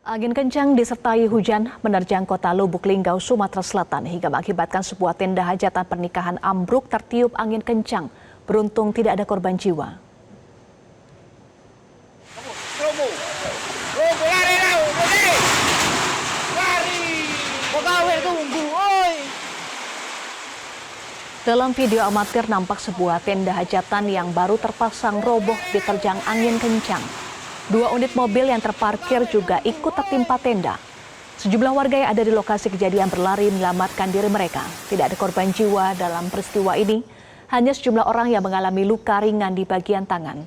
Angin kencang disertai hujan menerjang kota Lubuk Linggau, Sumatera Selatan hingga mengakibatkan sebuah tenda hajatan pernikahan ambruk tertiup angin kencang. Beruntung tidak ada korban jiwa. Dalam video amatir nampak sebuah tenda hajatan yang baru terpasang roboh diterjang angin kencang. 2 unit mobil yang terparkir juga ikut tertimpa tenda. Sejumlah warga yang ada di lokasi kejadian berlari menyelamatkan diri mereka. Tidak ada korban jiwa dalam peristiwa ini, hanya sejumlah orang yang mengalami luka ringan di bagian tangan.